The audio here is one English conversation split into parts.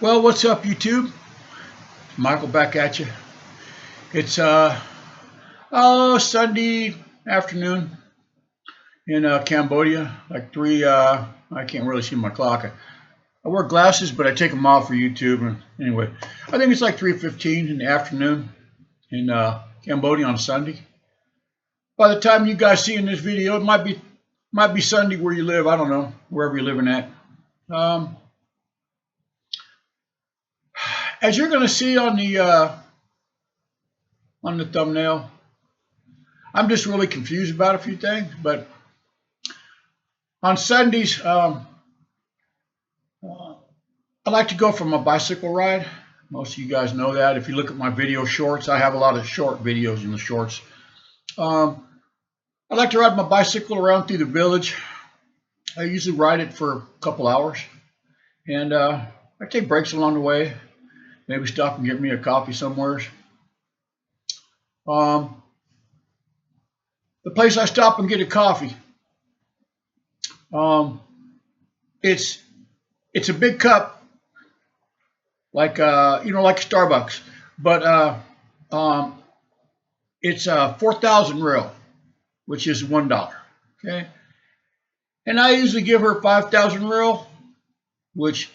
Well, what's up, YouTube? Michael back at you. It's Sunday afternoon in Cambodia, like 3. I can't really see my clock. I wear glasses, but I take them off for YouTube. And anyway, I think it's like 3:15 in the afternoon in Cambodia on Sunday. By the time you guys see in this video, it might be Sunday where you live. I don't know, wherever you're living at. As you're going to see on the thumbnail, I'm just really confused about a few things. But on Sundays, I like to go for my bicycle ride. Most of you guys know that. If you look at my video shorts, I have a lot of short videos in the shorts. I like to ride my bicycle around through the village. I usually ride it for a couple hours, and I take breaks along the way. Maybe stop and get me a coffee somewhere. The place I stop and get a coffee, it's a big cup, like like Starbucks, but it's 4,000 real, which is $1. Okay, and I usually give her 5,000 real, which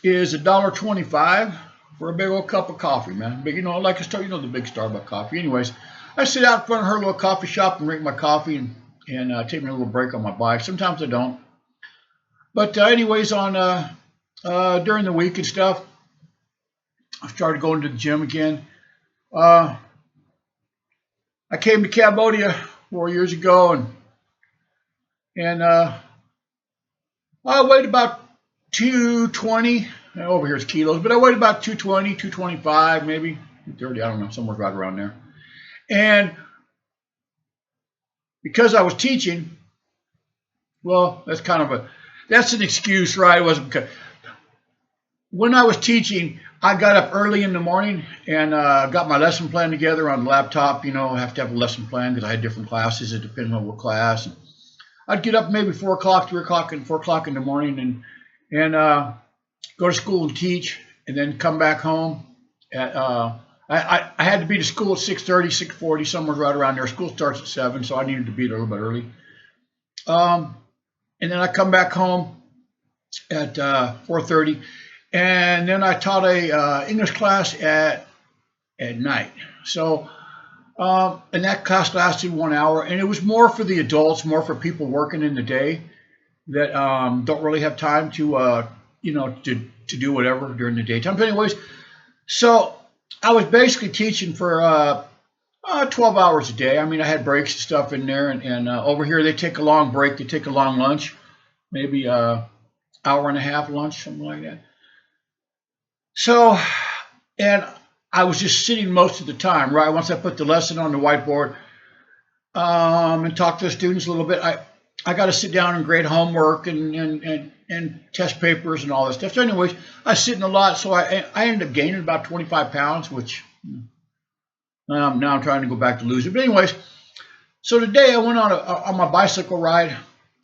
is $1.25 for a big old cup of coffee, man. Big, like the big Starbucks coffee. Anyways, I sit out in front of her little coffee shop and drink my coffee and take me a little break on my bike. Sometimes I don't. But anyways, on during the week and stuff, I've started going to the gym again. I came to Cambodia 4 years ago, and I weighed about 220. Over here it's kilos, but I weighed about 220, 225, maybe 230. I don't know, somewhere right around there. And because I was teaching, well, that's an excuse, right? It wasn't because when I was teaching, I got up early in the morning and got my lesson plan together on the laptop. I have to have a lesson plan because I had different classes. It depended on what class. And I'd get up maybe 4 o'clock, 3 o'clock, and 4 o'clock in the morning, and go to school and teach, and then come back home. I had to be to school at 6:30, 6:40, somewhere right around there. School starts at 7, so I needed to be there a little bit early. And then I come back home at 4:30, and then I taught a English class at night. So, and that class lasted 1 hour, and it was more for the adults, more for people working in the day that don't really have time to to do whatever during the daytime. But anyways, so I was basically teaching for 12 hours a day. I mean, I had breaks and stuff in there, and over here they take a long break, they take a long lunch, maybe hour and a half lunch, something like that. So, and I was just sitting most of the time, right? Once I put the lesson on the whiteboard and talk to the students a little bit, I got to sit down and grade homework and test papers and all that stuff. So anyways, I sit in a lot, so I ended up gaining about 25 pounds, which now I'm trying to go back to losing. But anyways, so today I went on my bicycle ride,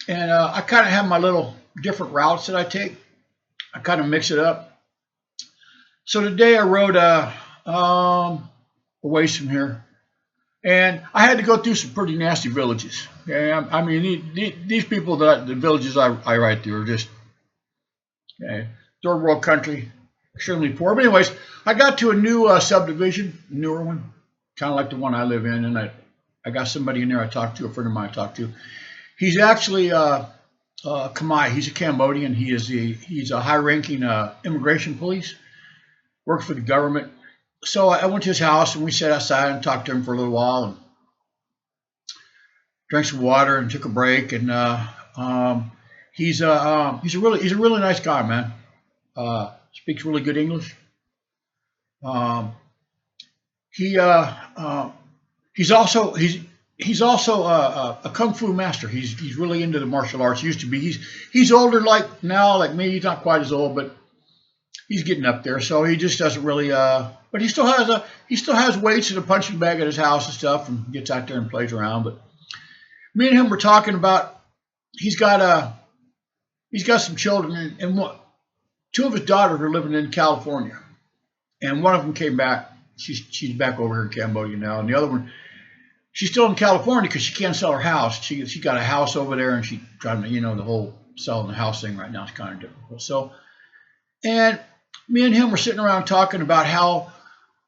and I kind of have my little different routes that I take. I kind of mix it up. So today I rode a ways from here, and I had to go through some pretty nasty villages. Okay? I mean, these people, the villages I ride through are just third world country, extremely poor. But anyways, I got to a new subdivision, newer one, kind of like the one I live in, and I got somebody in there I talked to, a friend of mine I talked to. He's actually Khmer. He's a Cambodian. He's a high-ranking immigration police, works for the government. So I went to his house, and we sat outside and talked to him for a little while, and drank some water and took a break. And he's a really nice guy, man. Speaks really good English. He's also a kung fu master. He's really into the martial arts. Used to be. He's older like me. He's not quite as old, but he's getting up there. So he just doesn't really. But he still has weights and a punching bag at his house and stuff, and gets out there and plays around. But me and him were talking about he's got some children, and two of his daughters are living in California, and one of them came back. She's back over here in Cambodia now, and the other one, she's still in California because she can't sell her house. She got a house over there, and she's trying to, the whole selling the house thing right now is kind of difficult. So, and me and him were sitting around talking about how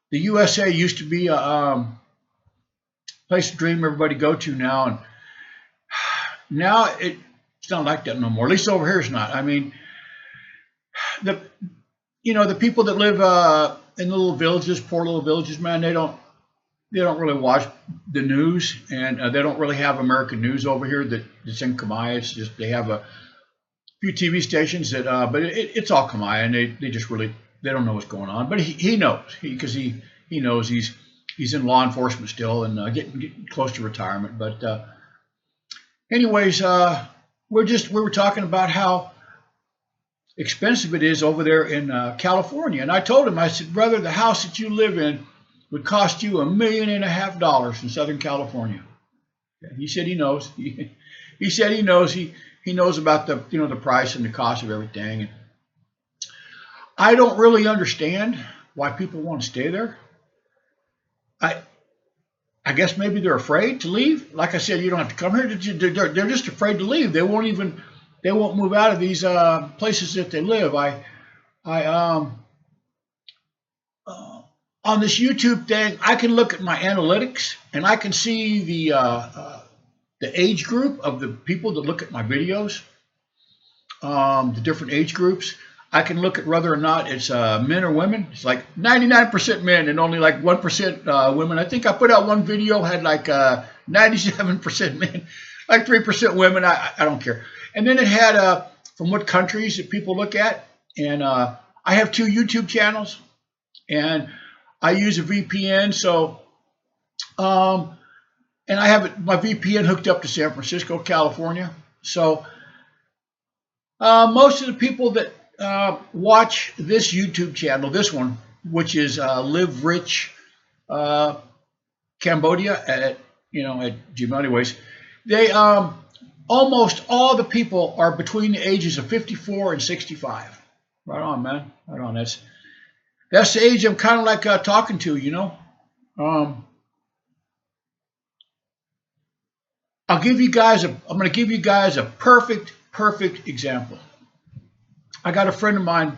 the USA used to be a place to dream everybody go to now, and now it's not like that no more. At least over here it's not. I mean, the people that live in the little villages, poor little villages, man, they don't really watch the news, and they don't really have American news over here that's in Khmer. It's just they have a few TV stations that, but it's all Khmer, and they just really, they don't know what's going on. But he knows, because he knows he's in law enforcement still, and getting close to retirement. But anyways, we were talking about how expensive it is over there in California, and I told him, I said, brother, the house that you live in would cost you $1.5 million in Southern California. He said he knows. He said he knows. He knows about the the price and the cost of everything. And I don't really understand why people want to stay there. I guess maybe they're afraid to leave. Like I said, you don't have to come here. They're just afraid to leave. They won't move out of these places that they live. On this YouTube thing, I can look at my analytics, and I can see the age group of the people that look at my videos, the different age groups. I can look at whether or not it's men or women. It's like 99% men and only like 1% women. I think I put out one video, had like 97% men, like 3% women. I don't care. And then it had from what countries that people look at. And I have 2 YouTube channels, and I use a VPN. So, and I have my VPN hooked up to San Francisco, California. So most of the people that watch this YouTube channel, this one, which is LIVE.RICH Cambodia at Gmail. Anyways, they almost all the people are between the ages of 54 and 65. Right on, man. Right on. That's the age I'm kind of like talking to, I'm going to give you guys a perfect example. I got a friend of mine,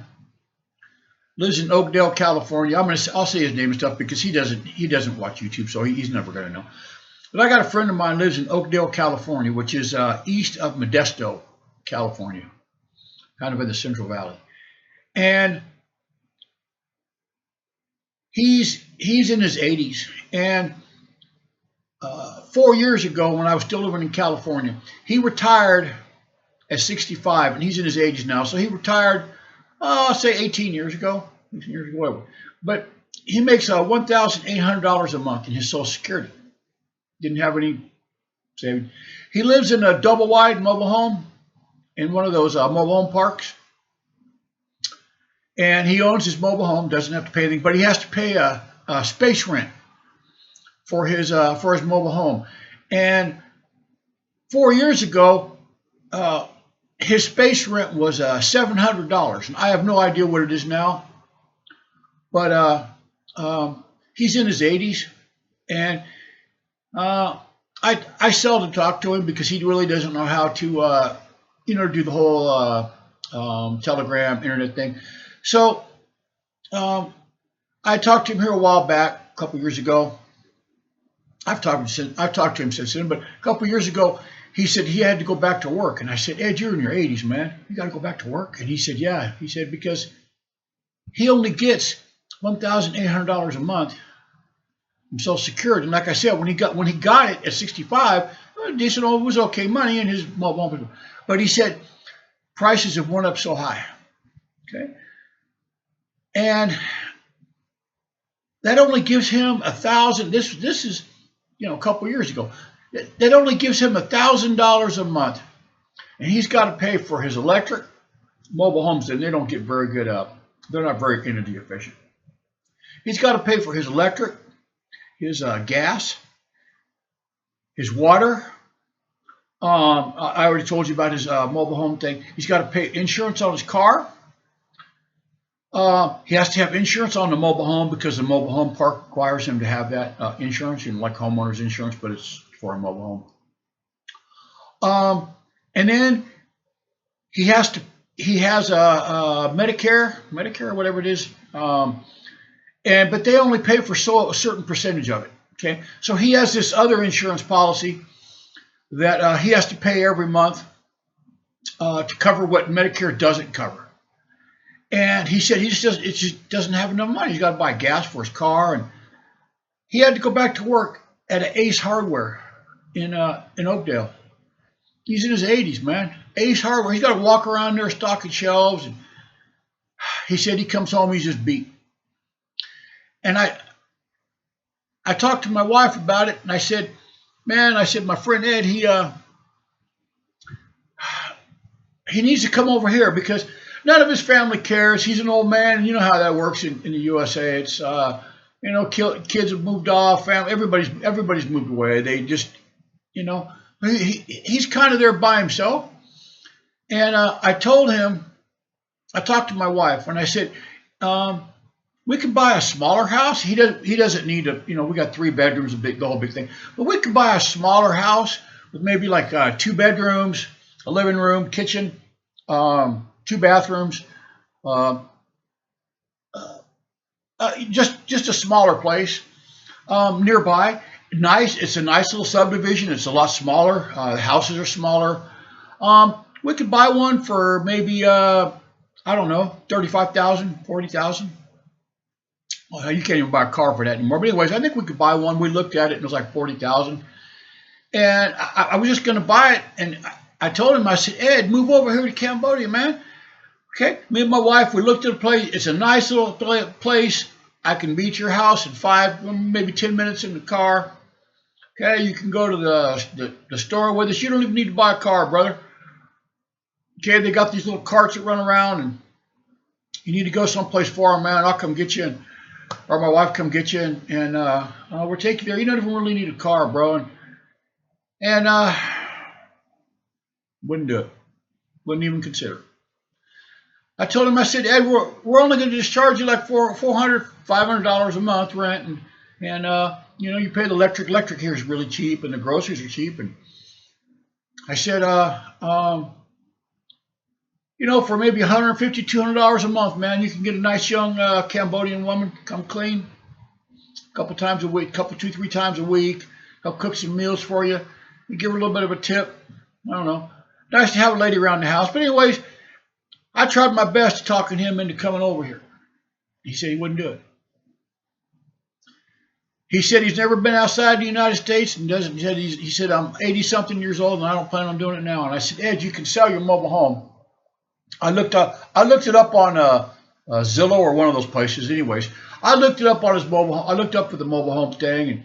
lives in Oakdale, California. I'll say his name and stuff because he doesn't watch YouTube, so he's never going to know. But I got a friend of mine lives in Oakdale, California, which is east of Modesto, California, kind of in the Central Valley. And he's in his 80s, and 4 years ago, when I was still living in California, he retired at 65, and he's in his 80s now. So he retired, say 18 years ago, whatever. But he makes $1,800 a month in his Social Security. Didn't have any savings. He lives in a double wide mobile home in one of those mobile home parks. And he owns his mobile home, doesn't have to pay anything, but he has to pay a space rent for his mobile home. And 4 years ago, his space rent was $700, and I have no idea what it is now. But he's in his 80s, and I seldom talk to him because he really doesn't know how to do the whole Telegram internet thing. So I talked to him here a while back, a couple years ago. I've talked to him since then, but a couple years ago, he said he had to go back to work. And I said, Ed, you're in your 80s, man. You got to go back to work? And he said, yeah. He said, because he only gets $1,800 a month from Social Security. And like I said, when he got it at 65, it was okay money in his mobile home. But he said prices have went up so high. Okay. And that only gives him $1,000. This is, a couple years ago. That only gives him $1,000 a month, and he's got to pay for his electric. Mobile homes, and they don't get very good up. They're not very energy efficient. He's got to pay for his electric, his gas, his water. I already told you about his mobile home thing. He's got to pay insurance on his car. He has to have insurance on the mobile home because the mobile home park requires him to have that insurance, like homeowners insurance, but it's for a mobile home. And then he has a Medicare, whatever it is, but they only pay for a certain percentage of it. Okay, so he has this other insurance policy that he has to pay every month to cover what Medicare doesn't cover. And he said it just doesn't have enough money. He's got to buy gas for his car, and he had to go back to work at an Ace Hardware in Oakdale. He's in his 80s, man. Ace Hardware. He's got to walk around there stocking shelves, and he said he comes home, he's just beat. And I talked to my wife about it, and I said, man, my friend Ed, he needs to come over here because none of his family cares. He's an old man, and you know how that works in the USA. It's kids have moved off, family, everybody's moved away. They just, he's kind of there by himself. And I talked to my wife, and I said, we could buy a smaller house. He doesn't need we got 3 bedrooms, the whole big thing. But we could buy a smaller house with maybe like 2 bedrooms, a living room, kitchen, 2 bathrooms, just a smaller place nearby. Nice. It's a nice little subdivision. It's a lot smaller. The houses are smaller. We could buy one for maybe I don't know, $35,000, $40,000. Well, you can't even buy a car for that anymore. But anyways, I think we could buy one. We looked at it, and it was like $40,000. And I was just going to buy it, and I told him, I said, Ed, move over here to Cambodia, man. Okay, me and my wife, we looked at the place. It's a nice little place. I can be at your house in 5, maybe 10 minutes in the car. Okay, you can go to the store with us. You don't even need to buy a car, brother. Okay, they got these little carts that run around, and you need to go someplace far, man. I'll come get you, or my wife come get you, and we'll take you there. You don't even really need a car, bro. And wouldn't do it. Wouldn't even consider it. I told him, I said, Ed, we're only going to just charge you like $400, $500 a month rent, and you pay the electric. Electric here is really cheap, and the groceries are cheap. And I said, for maybe $150, $200 a month, man, you can get a nice young Cambodian woman come clean a couple times a week, 2-3 times a week, help cook some meals for you. You give her a little bit of a tip. I don't know. Nice to have a lady around the house. But anyways, I tried my best to talk him into coming over here. He said he wouldn't do it. He said he's never been outside the United States and doesn't. He said I'm 80-something years old and I don't plan on doing it now. And I said, Ed, you can sell your mobile home. I looked it up on Zillow or one of those places. Anyways, I looked it up on his mobile home. I looked up for the mobile home thing, and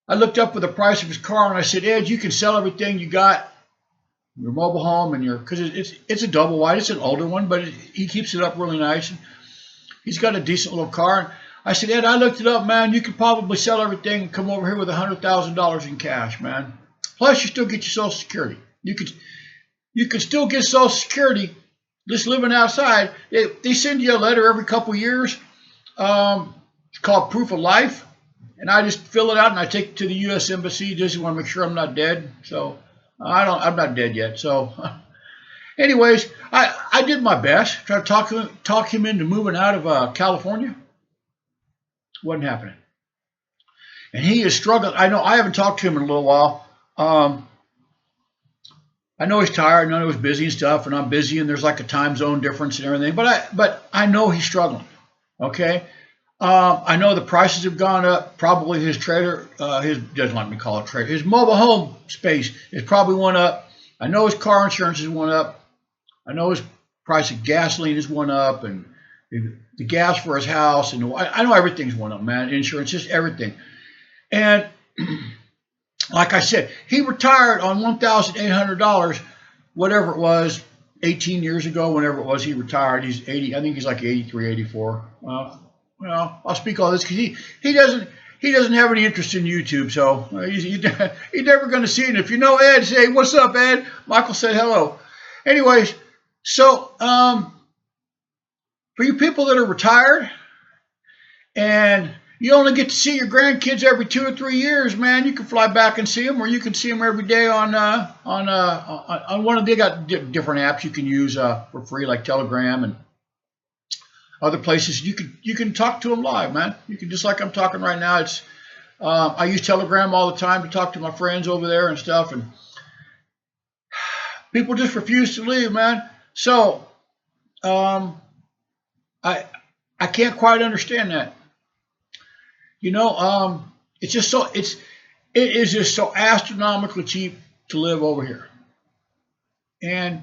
I looked up for the price of his car, and I said, Ed, you can sell everything you got, your mobile home, and because it's a double wide. It's an older one, but he keeps it up really nice. And he's got a decent little car. And I said, Ed, I looked it up, man. You could probably sell everything and come over here with $100,000 in cash, man. Plus, you still get your Social Security. You could still get Social Security just living outside. They send you a letter every couple of years. It's called Proof of Life. And I just fill it out and I take it to the U.S. Embassy. Just want to make sure I'm not dead. So I'm not dead yet. So anyways, I did my best. Tried to talk him into moving out of California. Wasn't happening. And he is struggling. I know I haven't talked to him in a little while. I know he's tired. I know he's busy and stuff, and I'm busy, and there's like a time zone difference and everything. But I know he's struggling. Okay. I know the prices have gone up. Probably his trailer, doesn't like me to call it trailer. His mobile home space has probably went up. I know his car insurance has went up. I know his price of gasoline has went up, and the gas for his house, and I know everything's went up, man. Insurance, just everything. And like I said, he retired on $1,800, whatever it was, 18 years ago, whenever it was he retired. He's 80. I think he's like 83, 84. Well, I'll speak all this because he doesn't have any interest in YouTube, so he's never going to see it. If you know Ed, say, what's up, Ed? Michael said hello. Anyways, so For you people that are retired and you only get to see your grandkids every 2 or 3 years, man, you can fly back and see them, or you can see them every day on one of, they got different apps you can use for free, like Telegram and other places. You can talk to them live, man. You can, just like I'm talking right now. It's I use Telegram all the time to talk to my friends over there and stuff, and people just refuse to leave, man. So I can't quite understand that. You know, it's just so it is just so astronomically cheap to live over here, and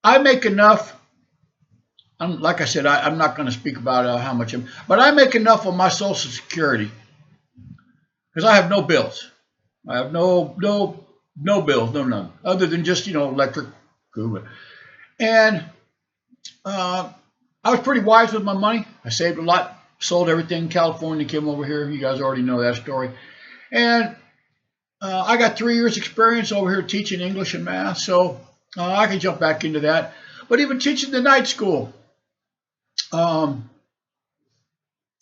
I make enough. Like I said, I'm not going to speak about how much but I make enough on my Social Security because I have no bills. I have no bills, no none, other than just, you know, electric, food. And I was pretty wise with my money. I saved a lot. Sold everything in California, came over here. You guys already know that story. And I got 3 years experience over here teaching English and math, so I can jump back into that. But even teaching the night school for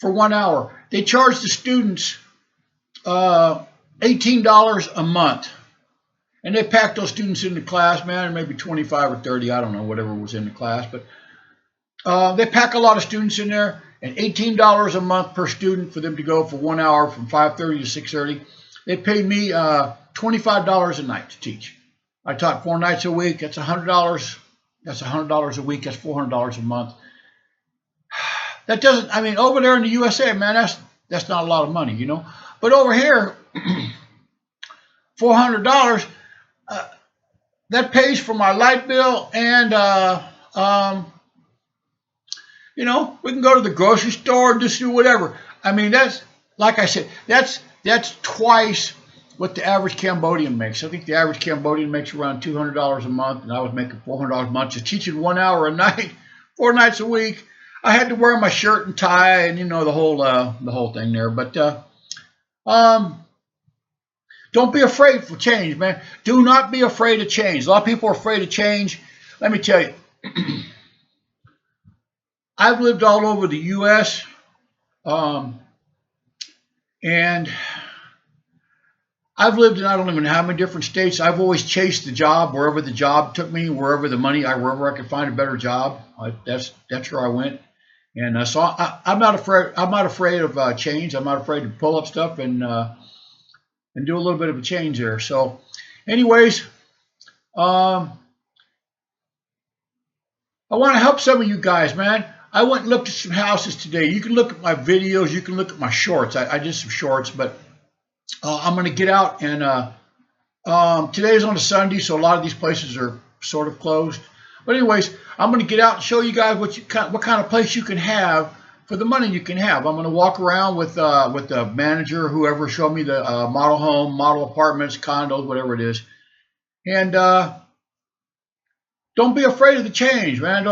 1 hour, they charge the students $18 a month. And they pack those students into class, man, maybe 25 or 30, I don't know, whatever was in the class. But they pack a lot of students in there. And $18 a month per student for them to go for 1 hour from 5:30 to 6:30. They paid me $25 a night to teach. I taught 4 nights a week. That's $100. That's $100 a week. That's $400 a month. That doesn't, I mean, over there in the USA, man, that's not a lot of money, you know. But over here, $400, that pays for my light bill and you know, we can go to the grocery store and just do whatever. I mean, that's, like I said, that's twice what the average Cambodian makes. I think the average Cambodian makes around $200 a month, and I was making $400 a month just teaching 1 hour a night, 4 nights a week. I had to wear my shirt and tie, and you know the whole thing there. But don't be afraid for change, man. Do not be afraid of change. A lot of people are afraid of change. Let me tell you. I've lived all over the U.S., and I've lived in I don't even know how many different states. I've always chased the job wherever the job took me, wherever I could find a better job. That's where I went, and so I'm not afraid. I'm not afraid of change. I'm not afraid to pull up stuff and do a little bit of a change there. So, anyways, I want to help some of you guys, man. I went and looked at some houses today. You can look at my videos. You can look at my shorts. I did some shorts, but I'm going to get out. And today's on a Sunday, so a lot of these places are sort of closed. But anyways, I'm going to get out and show you guys what kind of place you can have for the money you can have. I'm going to walk around with the manager, whoever, show me the model home, model apartments, condos, whatever it is. And don't be afraid of the change, man.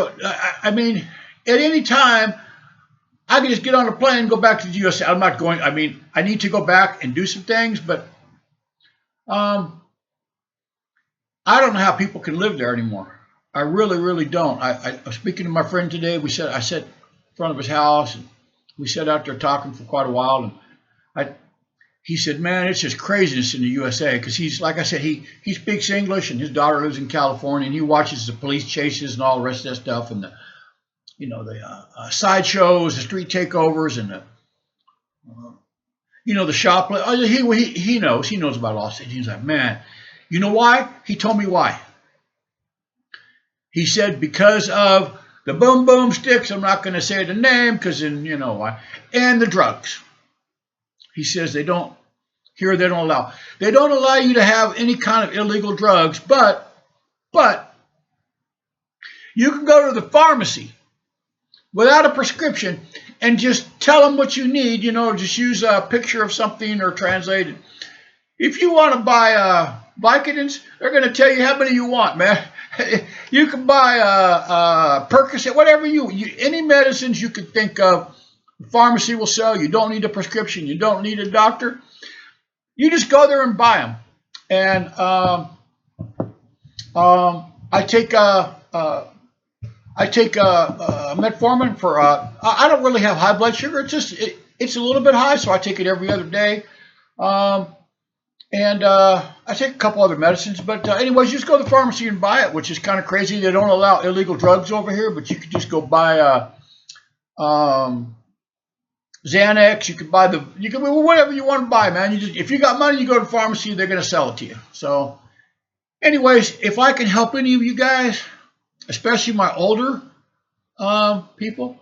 I mean, at any time, I can just get on a plane and go back to the USA. I'm not going, I mean, I need to go back and do some things, but I don't know how people can live there anymore. I really, really don't. I was speaking to my friend today. I sat in front of his house, and we sat out there talking for quite a while, and he said, man, it's just craziness in the USA, because he's, like I said, he speaks English, and his daughter lives in California, and he watches the police chases and all the rest of that stuff, and the sideshows, the street takeovers, and the shoplifting. He knows about all this. He's like, man, you know why? He told me why. He said, because of the boom boom sticks. I'm not going to say the name, because then you know why. And the drugs. He says they don't allow you to have any kind of illegal drugs, but you can go to the pharmacy without a prescription and just tell them what you need, just use a picture of something or translate it. If you want to buy Vicodins, they're going to tell you how many you want, man. You can buy Percocet, whatever any medicines you can think of, the pharmacy will sell. You don't need a prescription. You don't need a doctor. You just go there and buy them. And I I take metformin for. I don't really have high blood sugar. It's a little bit high, so I take it every other day. And I take a couple other medicines. But anyways, you just go to the pharmacy and buy it, which is kind of crazy. They don't allow illegal drugs over here, but you could just go buy Xanax. You can buy whatever you want to buy, man. If you got money, you go to the pharmacy. They're going to sell it to you. So, anyways, if I can help any of you guys, especially my older people,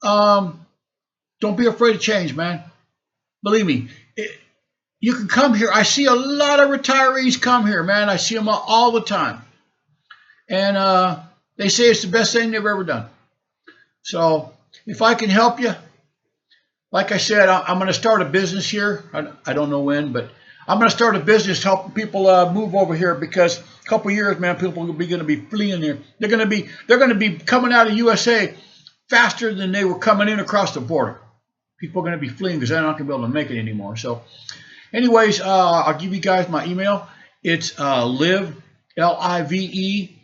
don't be afraid of change, man. Believe me, you can come here. I see a lot of retirees come here, man. I see them all the time, and they say it's the best thing they've ever done. So, if I can help you, like I said, I'm going to start a business here. I don't know when, but I'm going to start a business helping people move over here, because a couple of years, man, people are going to be fleeing here. They're going to be coming out of USA faster than they were coming in across the border. People are going to be fleeing because they're not going to be able to make it anymore. So, anyways, I'll give you guys my email. It's live, L-I-V-E,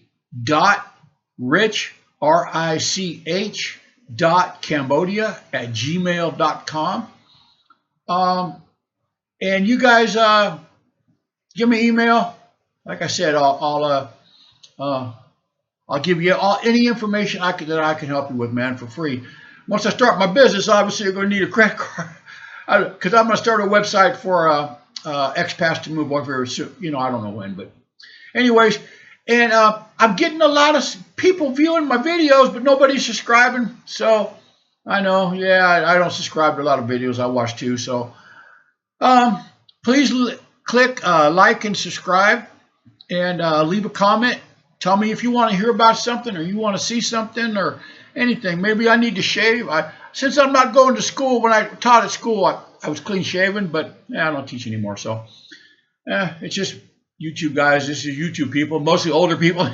.rich, R-I-C-H, .cambodia@gmail.com. And you guys give me an email. Like I said, I'll give you any information that I can help you with, man, for free. Once I start my business, obviously you're going to need a credit card, because I'm going to start a website for expats to move over here soon. I don't know when, but anyways. And I'm getting a lot of people viewing my videos, but nobody's subscribing. So I know, yeah, I don't subscribe to a lot of videos I watch too. So please click like and subscribe, and leave a comment. Tell me if you want to hear about something, or you want to see something, or anything. Maybe I need to shave. Since I'm not going to school, when I taught at school, I was clean shaven, but I don't teach anymore. So it's just YouTube, guys. This is YouTube people, mostly older people.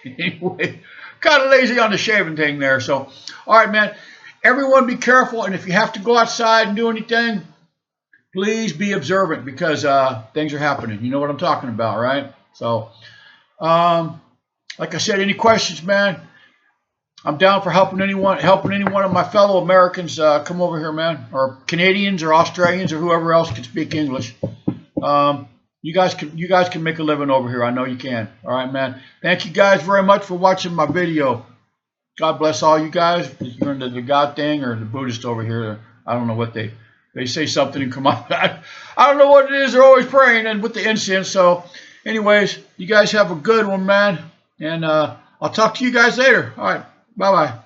Anyway, kind of lazy on the shaving thing there. So, all right, man. Everyone be careful, and if you have to go outside and do anything, please be observant, because things are happening. You know what I'm talking about, right? So, like I said, any questions, man? I'm down for helping any one of my fellow Americans come over here, man, or Canadians or Australians or whoever else can speak English. You guys can make a living over here. I know you can. All right, man. Thank you guys very much for watching my video. God bless all you guys. If you're into the God thing or the Buddhist over here, I don't know what they say something and come out. I don't know what it is. They're always praying and with the incense. So, anyways, you guys have a good one, man. And I'll talk to you guys later. All right. Bye-bye.